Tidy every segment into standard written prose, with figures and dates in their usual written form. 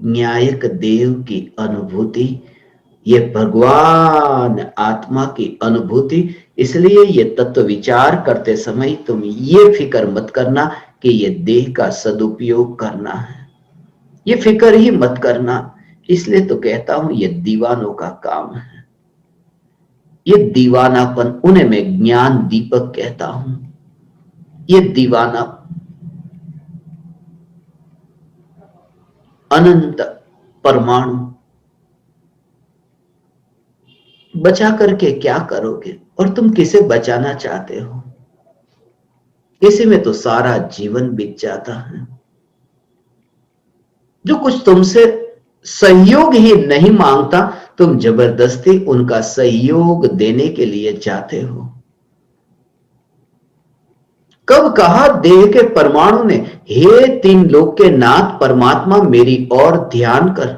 न्यायिक देव की अनुभूति, ये भगवान आत्मा की अनुभूति। इसलिए ये तत्व विचार करते समय तुम ये फिक्र मत करना कि ये देह का सदुपयोग करना है, ये फिक्र ही मत करना। इसलिए तो कहता हूं ये दीवानों का काम है, ये दीवानापन, उन्हें मैं ज्ञान दीपक कहता हूं। ये दीवाना अनंत परमाणु बचा करके क्या करोगे, और तुम किसे बचाना चाहते हो? इसी में तो सारा जीवन बीत जाता है। जो कुछ तुमसे सहयोग ही नहीं मांगता, तुम जबरदस्ती उनका सहयोग देने के लिए जाते हो। कब कहा देह के परमाणु ने, हे तीन लोक के नाथ परमात्मा मेरी ओर ध्यान कर।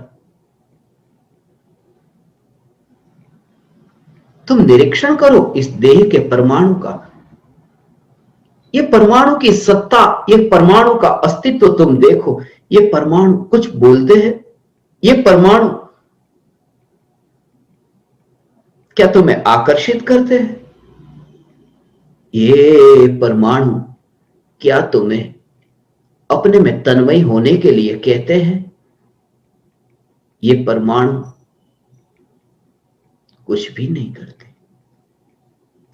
तुम निरीक्षण करो इस देह के परमाणु का, ये परमाणु की सत्ता, ये परमाणु का अस्तित्व तुम देखो। ये परमाणु कुछ बोलते हैं? ये परमाणु क्या तुम्हें आकर्षित करते हैं? ये परमाणु क्या तुम्हें अपने में तन्मय होने के लिए कहते हैं? ये परमाणु कुछ भी नहीं करते।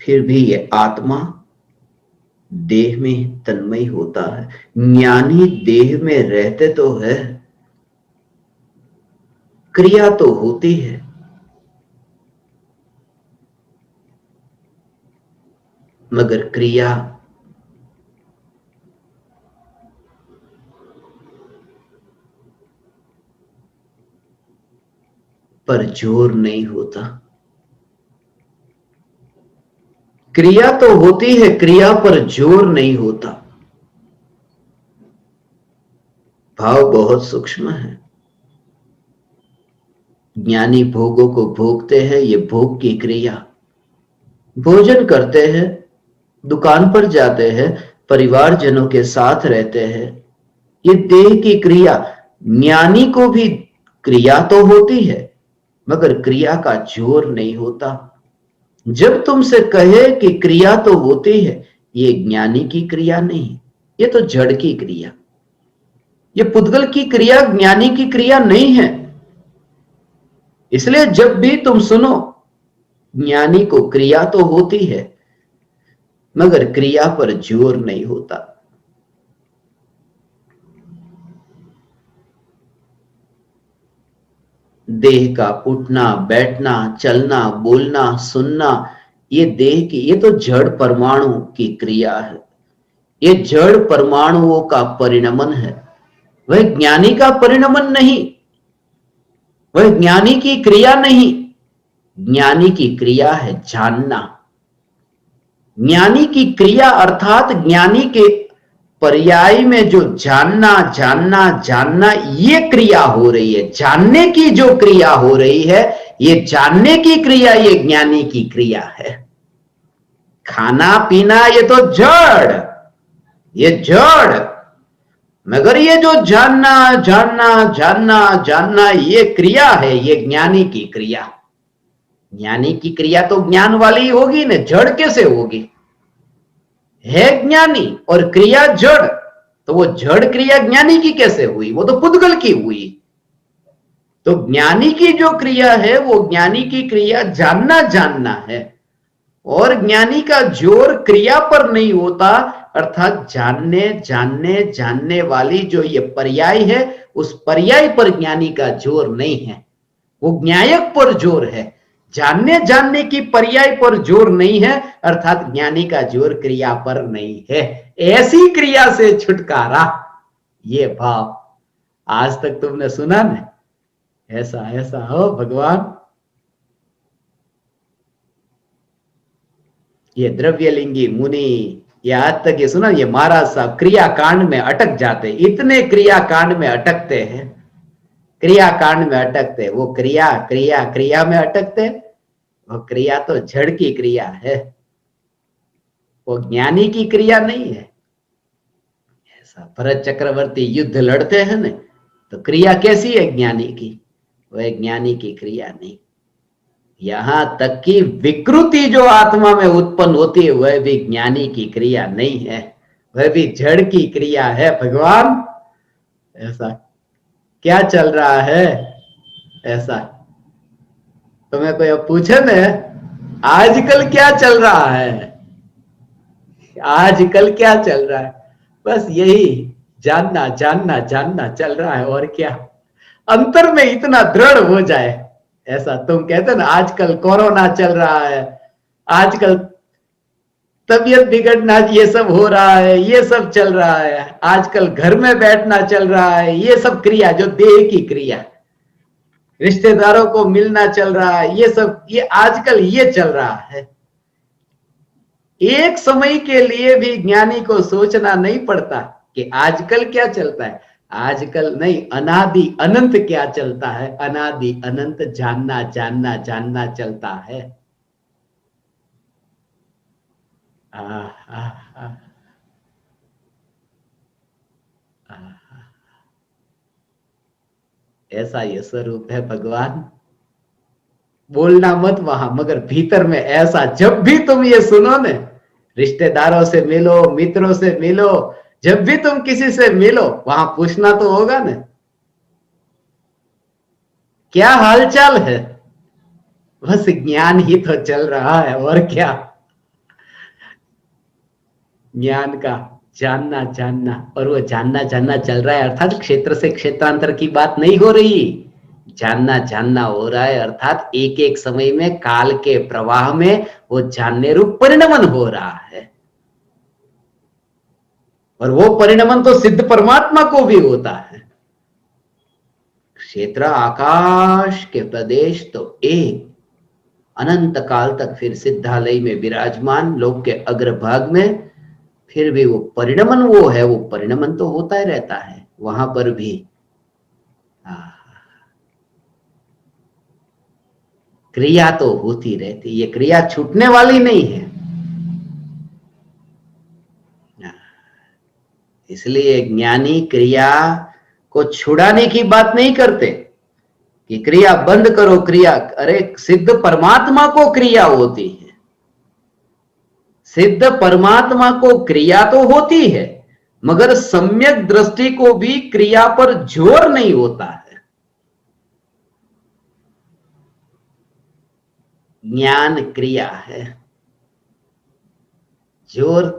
फिर भी ये आत्मा देह में तन्मय होता है। ज्ञानी देह में रहते तो है, क्रिया तो होती है, मगर क्रिया पर जोर नहीं होता। क्रिया तो होती है, क्रिया पर जोर नहीं होता। भाव बहुत सूक्ष्म है। ज्ञानी भोगों को भोगते हैं, ये भोग की क्रिया। भोजन करते हैं, दुकान पर जाते हैं, परिवारजनों के साथ रहते हैं, ये देह की क्रिया। ज्ञानी को भी क्रिया तो होती है, मगर क्रिया का जोर नहीं होता। जब तुमसे कहे कि क्रिया तो होती है, ये ज्ञानी की क्रिया नहीं, ये तो जड़ की क्रिया, ये पुद्गल की क्रिया, ज्ञानी की क्रिया नहीं है। इसलिए जब भी तुम सुनो ज्ञानी को क्रिया तो होती है, मगर क्रिया पर जोर नहीं होता। देह का उठना बैठना, चलना बोलना सुनना, ये देह की, ये तो जड़ परमाणु की क्रिया है। ये जड़ परमाणुओं का परिणमन है, वह ज्ञानी का परिणमन नहीं, वह ज्ञानी की क्रिया नहीं। ज्ञानी की क्रिया है जानना। ज्ञानी की क्रिया अर्थात ज्ञानी के पर्याय में जो जानना जानना जानना, ये क्रिया हो रही है। जानने की जो क्रिया हो रही है, ये जानने की क्रिया, ये ज्ञानी की क्रिया है। खाना पीना ये तो जड़, ये जड़, मगर ये जो जानना जानना जानना जानना, ये क्रिया है, ये ज्ञानी की क्रिया। ज्ञानी की क्रिया तो ज्ञान वाली होगी ना, जड़ कैसे होगी? है ज्ञानी और क्रिया जड़, तो वो जड़ क्रिया ज्ञानी की कैसे हुई? वो तो पुद्गल की हुई। तो ज्ञानी की जो क्रिया है, वो ज्ञानी की क्रिया जानना जानना है, और ज्ञानी का जोर क्रिया पर नहीं होता। अर्थात जानने जानने जानने वाली जो ये पर्याय है, उस पर्याय पर ज्ञानी का जोर नहीं है, वो ज्ञायक पर जोर है। जानने जानने की पर्याय पर जोर नहीं है, अर्थात ज्ञानी का जोर क्रिया पर नहीं है। ऐसी क्रिया से छुटकारा, ये भाव आज तक तुमने सुना ना? ऐसा ऐसा हो भगवान। ये द्रव्यलिंगी मुनि, ये आज तक ये सुना, ये महाराज साहब क्रिया कांड में अटक जाते, इतने क्रिया कांड में अटकते हैं, क्रिया कांड में अटकते। वो क्रिया क्रिया क्रिया में अटकते, वो क्रिया तो जड़ की क्रिया है, वो ज्ञानी की क्रिया नहीं है। ऐसा भरत चक्रवर्ती युद्ध लड़ते हैं ना, तो क्रिया कैसी है ज्ञानी की? वह ज्ञानी की क्रिया नहीं। यहां तक कि विकृति जो आत्मा में उत्पन्न होती है वह भी ज्ञानी की क्रिया नहीं है, वह भी जड़ की क्रिया है। भगवान ऐसा क्या चल रहा है? ऐसा तुम्हें कोई अब पूछे न आजकल क्या चल रहा है, आजकल क्या चल रहा है, बस यही जानना जानना जानना चल रहा है। और क्या अंतर में इतना दृढ़ हो जाए। ऐसा तुम कहते ना आजकल कोरोना चल रहा है, आजकल तबीयत बिगड़ना ये सब हो रहा है, ये सब चल रहा है, आजकल घर में बैठना चल रहा है, ये सब क्रिया जो देह की क्रिया, रिश्तेदारों को मिलना चल रहा है, ये सब ये आजकल ये चल रहा है। एक समय के लिए भी ज्ञानी को सोचना नहीं पड़ता कि आजकल क्या चलता है, आजकल नहीं अनादि अनंत क्या चलता है, अनादि अनंत जानना जानना जानना चलता है। आ, आ, आ, आ, ऐसा ये स्वरूप है भगवान। बोलना मत वहां, मगर भीतर में ऐसा जब भी तुम ये सुनो न, रिश्तेदारों से मिलो, मित्रों से मिलो, जब भी तुम किसी से मिलो वहां पूछना तो होगा न क्या हालचाल है। बस ज्ञान ही तो चल रहा है और क्या, ज्ञान का जानना जानना, और वो जानना जानना चल रहा है अर्थात क्षेत्र से क्षेत्रांतर की बात नहीं हो रही, जानना जानना हो रहा है अर्थात एक एक समय में काल के प्रवाह में वो जानने रूप परिणमन हो रहा है। और वो परिणमन तो सिद्ध परमात्मा को भी होता है। क्षेत्र आकाश के प्रदेश तो एक अनंत काल तक फिर सिद्धालय में विराजमान लोक के अग्रभाग में, फिर भी वो परिणमन वो है, वो परिणमन तो होता ही रहता है वहां पर भी। क्रिया तो होती रहती, ये क्रिया छूटने वाली नहीं है। इसलिए ज्ञानी क्रिया को छुड़ाने की बात नहीं करते कि क्रिया बंद करो, क्रिया, अरे सिद्ध परमात्मा को क्रिया होती है, सिद्ध परमात्मा को क्रिया तो होती है, मगर सम्यक दृष्टि को भी क्रिया पर जोर नहीं होता है। ज्ञान क्रिया है, जोर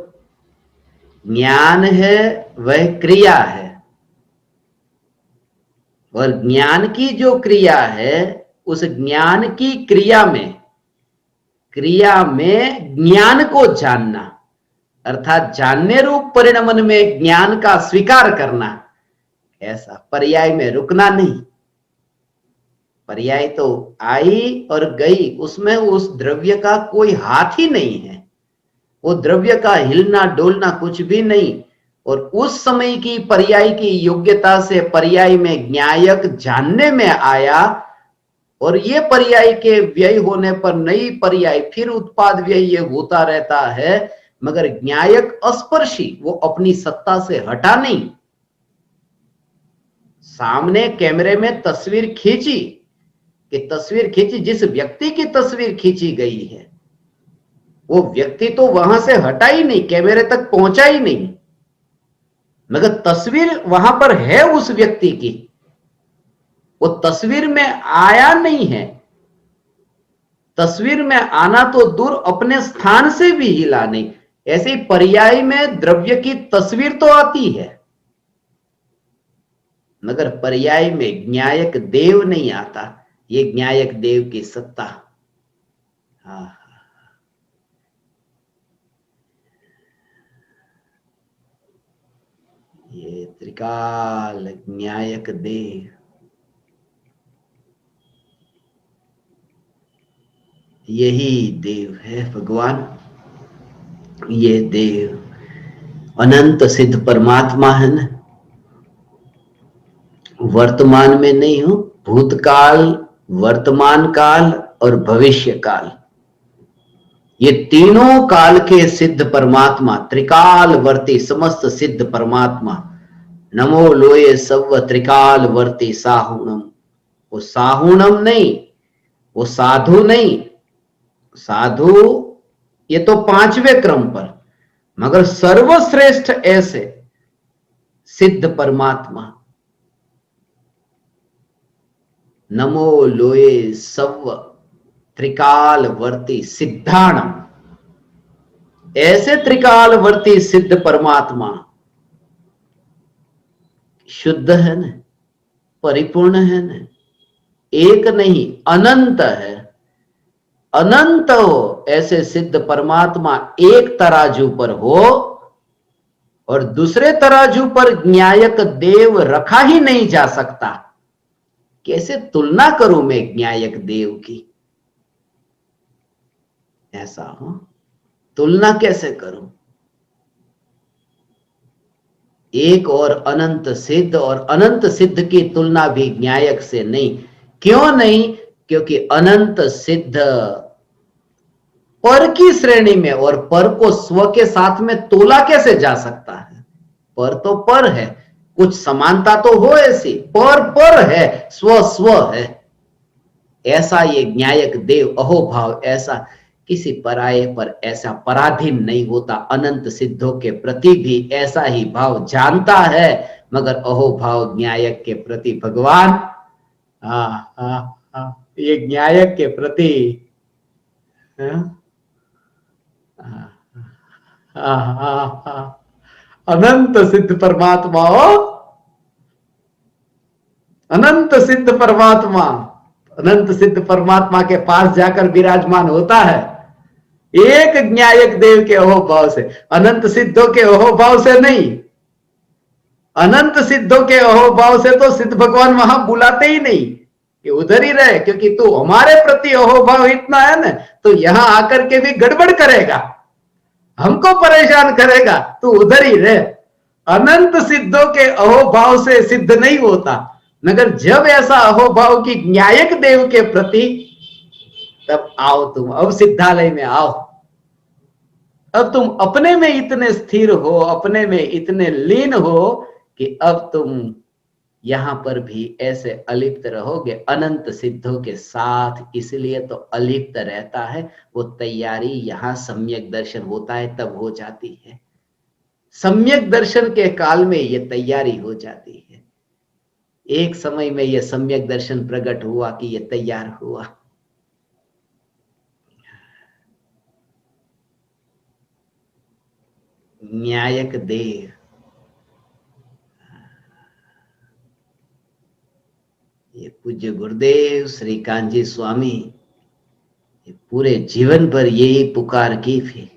ज्ञान है वह क्रिया है, और ज्ञान की जो क्रिया है उस ज्ञान की क्रिया में ज्ञान को जानना अर्थात जानने रूप परिणमन में ज्ञान का स्वीकार करना, ऐसा पर्याय में रुकना नहीं। पर्याय तो आई और गई, उसमें उस द्रव्य का कोई हाथ ही नहीं है, वो द्रव्य का हिलना डोलना कुछ भी नहीं। और उस समय की पर्याय की योग्यता से पर्याय में ज्ञायक जानने में आया, और ये पर्याय के व्यय होने पर नई पर्याय फिर उत्पाद व्यय ये होता रहता है, मगर ज्ञायक अस्पर्शी, वो अपनी सत्ता से हटा नहीं। सामने कैमरे में तस्वीर खींची, कि तस्वीर खींची, जिस व्यक्ति की तस्वीर खींची गई है वो व्यक्ति तो वहां से हटा ही नहीं, कैमरे तक पहुंचा ही नहीं, मगर तस्वीर वहां पर है उस व्यक्ति की, वो तस्वीर में आया नहीं है। तस्वीर में आना तो दूर, अपने स्थान से भी हिला नहीं। ऐसे ही पर्याय में द्रव्य की तस्वीर तो आती है, मगर पर्याय में ज्ञायक देव नहीं आता, ये ज्ञायक देव की सत्ता। हाँ, ये त्रिकाल ज्ञायक देव, यही देव है भगवान। ये देव अनंत सिद्ध परमात्मा है ना, वर्तमान में नहीं हो, भूतकाल, वर्तमान काल और भविष्य काल, ये तीनों काल के सिद्ध परमात्मा, त्रिकालवर्ती समस्त सिद्ध परमात्मा, नमो लोये सव्व त्रिकाल वर्ती साहुणम। वो साहुणम नहीं, वो साधु नहीं, साधु ये तो पांचवें क्रम पर, मगर सर्वश्रेष्ठ ऐसे सिद्ध परमात्मा। नमो लोये सव्व त्रिकालवर्ती सिद्धाणम, ऐसे त्रिकालवर्ती सिद्ध परमात्मा शुद्ध है न, परिपूर्ण है न, एक नहीं अनंत है। अनंत हो ऐसे सिद्ध परमात्मा एक तराजू पर हो और दूसरे तराजू पर न्यायक देव रखा ही नहीं जा सकता। कैसे तुलना करूं मैं न्यायक देव की? ऐसा हो, तुलना कैसे करूं? एक और अनंत सिद्ध, और अनंत सिद्ध की तुलना भी न्यायक से नहीं। क्यों नहीं? क्योंकि अनंत सिद्ध पर की श्रेणी में, और पर को स्व के साथ में तोला कैसे जा सकता है? पर तो पर है, कुछ समानता तो हो ऐसी, पर है, स्व स्व है। ऐसा ये न्यायक देव अहोभाव ऐसा किसी पराये पर ऐसा पराधीन नहीं होता। अनंत सिद्धों के प्रति भी ऐसा ही भाव जानता है, मगर अहोभाव न्यायक के प्रति भगवान ये न्यायक के प्रति अनंत सिद्ध परमात्मा हो, अनंत सिद्ध परमात्मा, अनंत सिद्ध परमात्मा के पास जाकर विराजमान होता है एक न्यायक देव के अहोभाव से, अनंत सिद्धों के अहोभाव से नहीं। अनंत सिद्धों के अहोभाव से तो सिद्ध भगवान वहां बुलाते ही नहीं कि उधर ही रहे, क्योंकि तू हमारे प्रति अहोभाव इतना है ना, तो यहां आकर के भी गड़बड़ करेगा, हमको परेशान करेगा, तू उधर ही रहे। अनंत सिद्धों के अहोभाव से सिद्ध नहीं होता, मगर जब ऐसा अहोभाव की न्यायक देव के प्रति, तब आओ तुम, अब सिद्धालय में आओ। अब तुम अपने में इतने स्थिर हो, अपने में इतने लीन हो कि अब तुम यहां पर भी ऐसे अलिप्त रहोगे अनंत सिद्धों के साथ। इसलिए तो अलिप्त रहता है, वो तैयारी यहां सम्यक दर्शन होता है तब हो जाती है। सम्यक दर्शन के काल में ये तैयारी हो जाती है। एक समय में यह सम्यक दर्शन प्रकट हुआ कि यह तैयार हुआ। न्यायक देव, ये पूज्य गुरुदेव श्री कांजी स्वामी पूरे जीवन भर यही पुकार की थी,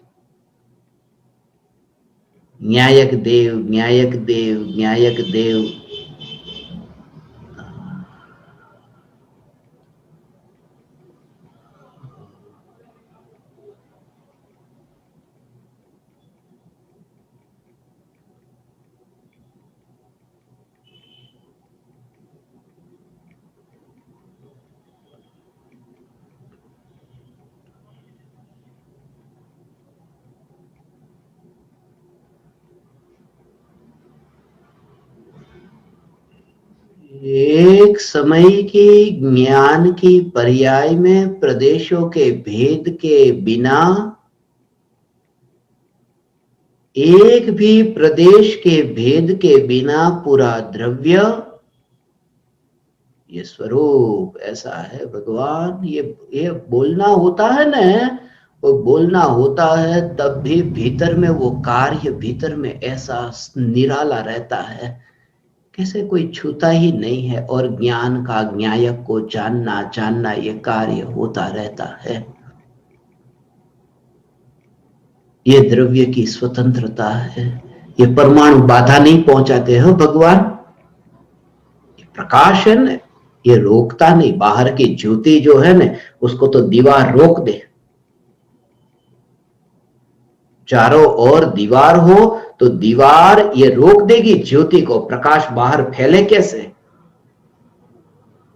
न्यायक देव, न्यायक देव, न्यायक देव। एक समय की ज्ञान की पर्याय में प्रदेशों के भेद के बिना, एक भी प्रदेश के भेद के बिना पूरा द्रव्य, ये स्वरूप ऐसा है भगवान। ये बोलना होता है ना, वो बोलना होता है, तब भी भीतर में वो कार्य भीतर में ऐसा निराला रहता है, कैसे कोई छूता ही नहीं है। और ज्ञान का न्यायक को जानना ये कार्य होता रहता है। ये द्रव्य की स्वतंत्रता है। ये परमाणु बाधा नहीं पहुंचाते हो भगवान, ये प्रकाश है ना, ये रोकता नहीं। बाहर की ज्योति जो है ना, उसको तो दीवार रोक दे। चारों ओर दीवार हो तो दीवार ये रोक देगी ज्योति को, प्रकाश बाहर फैले कैसे?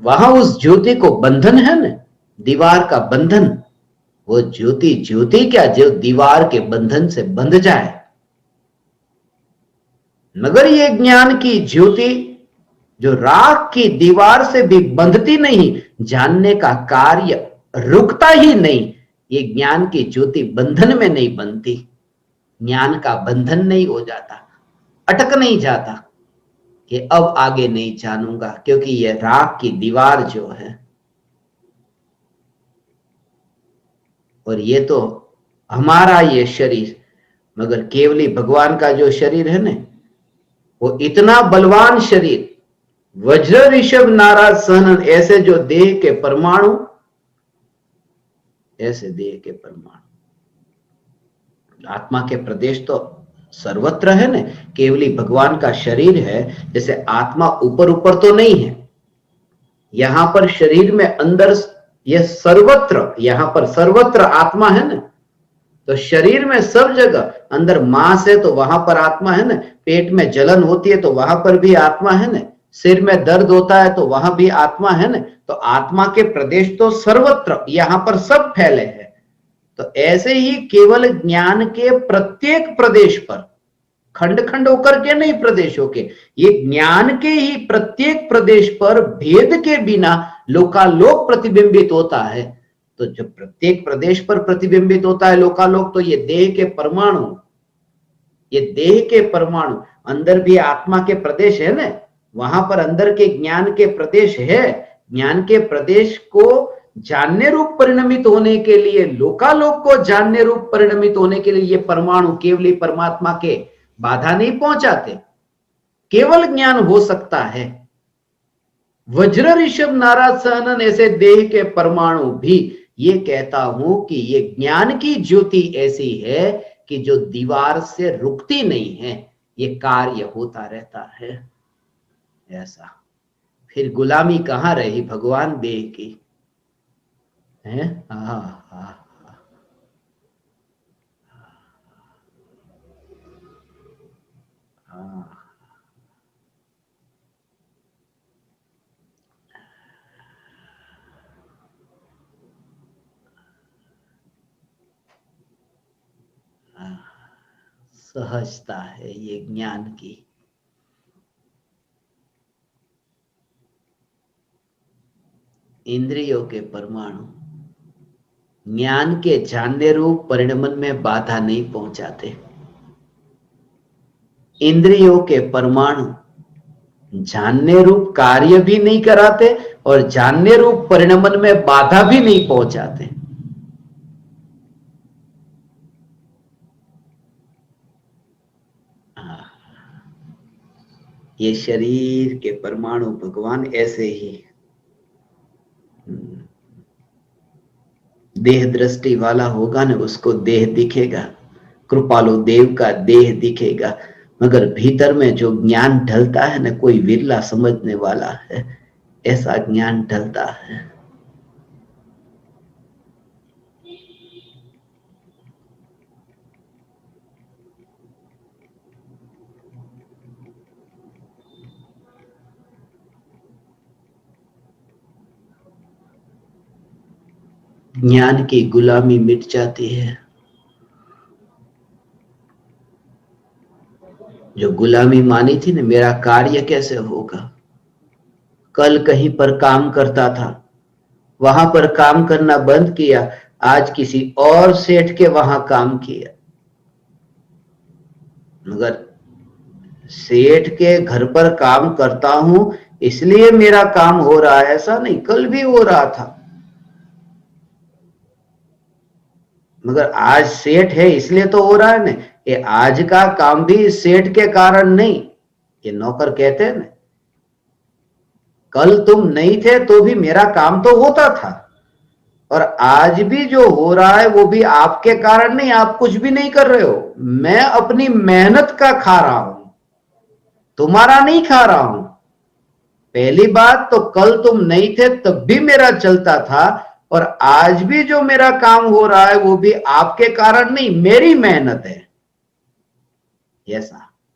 वहां उस ज्योति को बंधन है ना, दीवार का बंधन। वो ज्योति क्या, जो दीवार के बंधन से बंध जाए। मगर ये ज्ञान की ज्योति जो राख की दीवार से भी बंधती नहीं, जानने का कार्य रुकता ही नहीं। ये ज्ञान की ज्योति बंधन में नहीं बनती, ज्ञान का बंधन नहीं हो जाता, अटक नहीं जाता कि अब आगे नहीं जानूंगा, क्योंकि ये राख की दीवार जो है, और ये तो हमारा ये शरीर, मगर केवली भगवान का जो शरीर है ना, वो इतना बलवान शरीर, वज्र ऋषभ नाराज सहन, ऐसे जो देह के परमाणु, ऐसे देह के परमाणु, आत्मा के प्रदेश तो सर्वत्र है ना, केवली भगवान का शरीर है। जैसे आत्मा ऊपर ऊपर तो नहीं है, यहां पर शरीर में अंदर, यह सर्वत्र, यहां पर सर्वत्र आत्मा है ना, तो शरीर में सब जगह अंदर मांस है तो वहां पर आत्मा है ना, पेट में जलन होती है तो वहां पर भी आत्मा है ना, सिर में दर्द होता है तो वहां भी आत्मा है ना। तो आत्मा के प्रदेश तो सर्वत्र, यहां पर सब फैले हैं। तो ऐसे ही केवल ज्ञान के प्रत्येक प्रदेश पर, खंड खंड होकर के नहीं, प्रदेशों के, ये ज्ञान के ही प्रत्येक प्रदेश पर भेद के बिना लोकालोक प्रतिबिंबित होता है। तो जब प्रत्येक प्रदेश पर प्रतिबिंबित होता है लोकालोक, तो ये देह के परमाणु, ये देह के परमाणु, अंदर भी आत्मा के प्रदेश है ना, वहां पर अंदर के ज्ञान के प्रदेश है। ज्ञान के प्रदेश को जानने रूप परिणमित होने के लिए, लोकालोक को जानने रूप परिणमित होने के लिए ये परमाणु केवली परमात्मा के बाधा नहीं पहुंचाते, केवल ज्ञान हो सकता है। वज्र ऋषभ नाराज सहनन ऐसे देह के परमाणु भी, ये कहता हूं कि ये ज्ञान की ज्योति ऐसी है कि जो दीवार से रुकती नहीं है, ये कार्य होता रहता है। ऐसा फिर गुलामी कहां रही भगवान देह की है। सहजता है ये ज्ञान की। इंद्रियों के परमाणु ज्ञान के जानने रूप परिणमन में बाधा नहीं पहुंचाते। इंद्रियों के परमाणु जानने रूप कार्य भी नहीं कराते और जानने रूप परिणमन में बाधा भी नहीं पहुंचाते। ये शरीर के परमाणु भगवान ऐसे ही, देह दृष्टि वाला होगा ना, उसको देह दिखेगा, कृपालु देव का देह दिखेगा, मगर भीतर में जो ज्ञान ढलता है ना, कोई विरला समझने वाला है, ऐसा ज्ञान ढलता है। ज्ञान की गुलामी मिट जाती है। जो गुलामी मानी थी ना, मेरा कार्य कैसे होगा, कल कहीं पर काम करता था, वहां पर काम करना बंद किया, आज किसी और सेठ के वहां काम किया, मगर सेठ के घर पर काम करता हूं इसलिए मेरा काम हो रहा है, ऐसा नहीं, कल भी हो रहा था, मगर आज सेठ है इसलिए तो हो रहा है ना। ये आज का काम भी सेठ के कारण नहीं। ये नौकर कहते हैं ना, कल तुम नहीं थे तो भी मेरा काम तो होता था, और आज भी जो हो रहा है वो भी आपके कारण नहीं, आप कुछ भी नहीं कर रहे हो, मैं अपनी मेहनत का खा रहा हूं, तुम्हारा नहीं खा रहा हूं। पहली बात तो कल तुम नहीं थे तब भी मेरा चलता था, और आज भी जो मेरा काम हो रहा है वो भी आपके कारण नहीं, मेरी मेहनत है। ऐसा